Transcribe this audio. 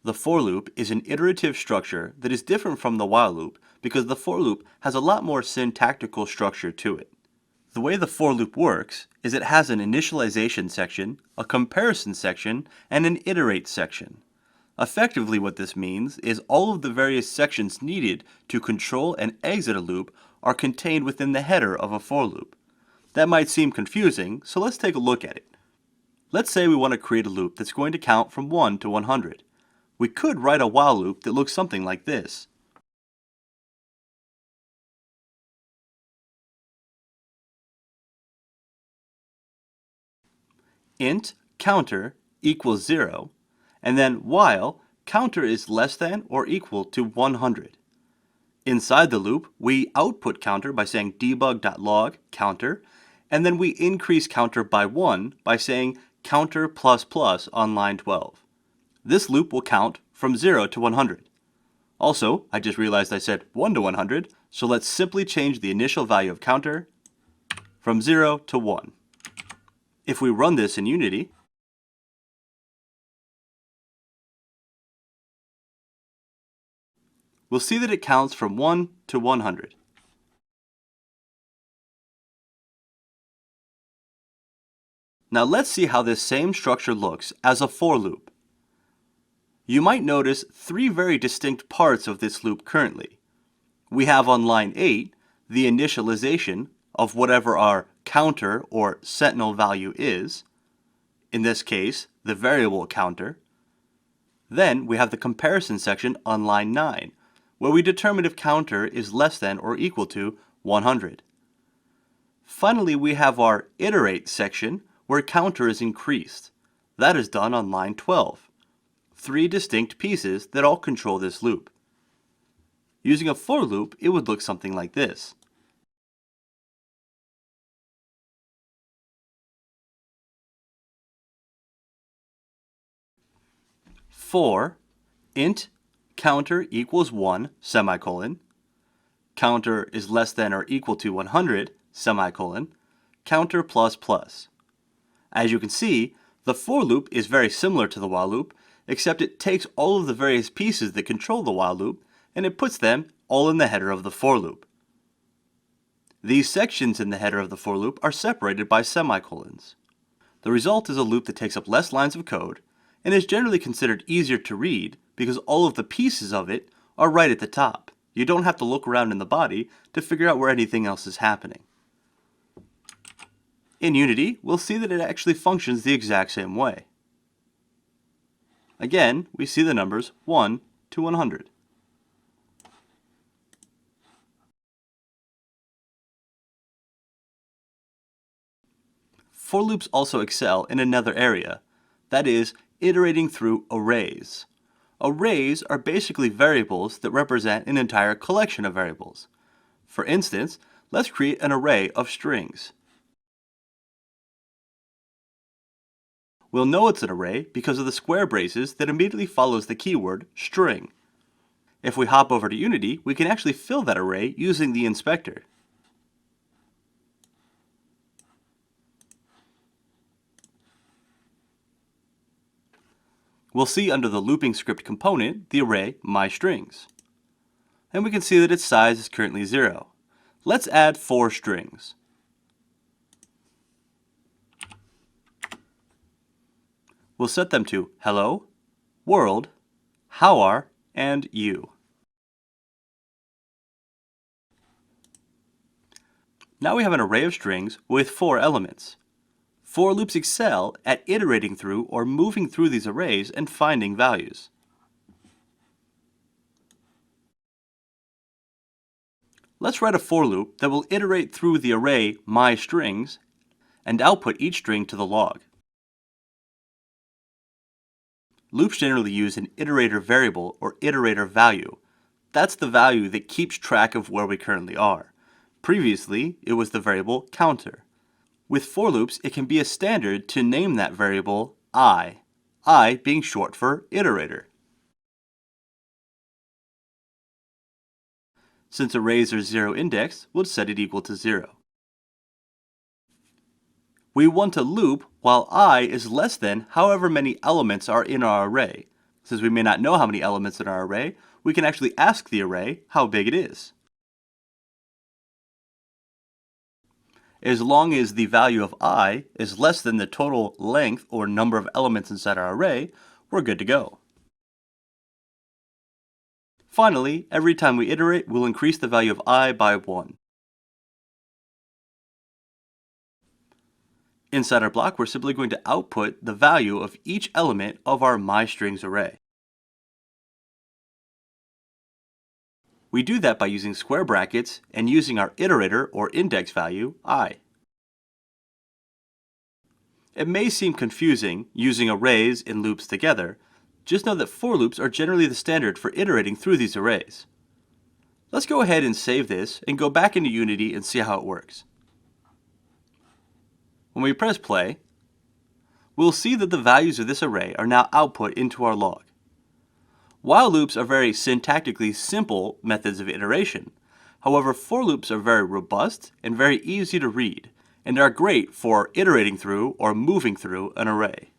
The for loop is an iterative structure that is different from the while loop because the for loop has a lot more syntactical structure to it. The way the for loop works is it has an initialization section, a comparison section, and an iterate section. Effectively what this means is all of the various sections needed to control and exit a loop are contained within the header of a for loop. That might seem confusing, so let's take a look at it. Let's say we want to create a loop that's going to count from 1 to 100. We could write a while loop that looks something like this. Int counter equals 0, and then while counter is less than or equal to 100. Inside the loop, we output counter by saying debug.log counter, and then we increase counter by 1 by saying counter plus plus on line 12. This loop will count from 0 to 100. Also, I just realized I said 1 to 100, so let's simply change the initial value of counter from 0 to 1. If we run this in Unity, we'll see that it counts from 1 to 100. Now let's see how this same structure looks as a for loop. You might notice three very distinct parts of this loop currently. We have on line 8 the initialization of whatever our counter or sentinel value is, in this case the variable counter. Then we have the comparison section on line 9, where we determine if counter is less than or equal to 100. Finally, we have our iterate section, where counter is increased. That is done on line 12. Three distinct pieces that all control this loop. Using a for loop, it would look something like this. For int counter equals 1, semicolon, counter is less than or equal to 100, semicolon, counter plus plus. As you can see, the for loop is very similar to the while loop, except it takes all of the various pieces that control the while loop and it puts them all in the header of the for loop. These sections in the header of the for loop are separated by semicolons. The result is a loop that takes up less lines of code and is generally considered easier to read because all of the pieces of it are right at the top. You don't have to look around in the body to figure out where anything else is happening. In Unity, we'll see that it actually functions the exact same way. Again, we see the numbers 1 to 100. For loops also excel in another area, that is, iterating through arrays. Arrays are basically variables that represent an entire collection of variables. For instance, let's create an array of strings. We'll know it's an array because of the square braces that immediately follows the keyword string. If we hop over to Unity, we can actually fill that array using the inspector. We'll see under the looping script component the array myStrings. And we can see that its size is currently 0. Let's add 4 strings. We'll set them to hello, world, how are, and you. Now we have an array of strings with 4 elements. For loops excel at iterating through or moving through these arrays and finding values. Let's write a for loop that will iterate through the array myStrings and output each string to the log. Loops generally use an iterator variable or iterator value. That's the value that keeps track of where we currently are. Previously, it was the variable counter. With for loops, it can be a standard to name that variable I being short for iterator. Since arrays are 0 indexed, we'll set it equal to 0. We want a loop while I is less than however many elements are in our array. Since we may not know how many elements in our array, we can actually ask the array how big it is. As long as the value of I is less than the total length or number of elements inside our array, we're good to go. Finally, every time we iterate, we'll increase the value of I by 1. Inside our block, we're simply going to output the value of each element of our myStrings array. We do that by using square brackets and using our iterator or index value, I. It may seem confusing using arrays and loops together. Just know that for loops are generally the standard for iterating through these arrays. Let's go ahead and save this and go back into Unity and see how it works. When we press play, we'll see that the values of this array are now output into our log. While loops are very syntactically simple methods of iteration, however, for loops are very robust and very easy to read, and are great for iterating through or moving through an array.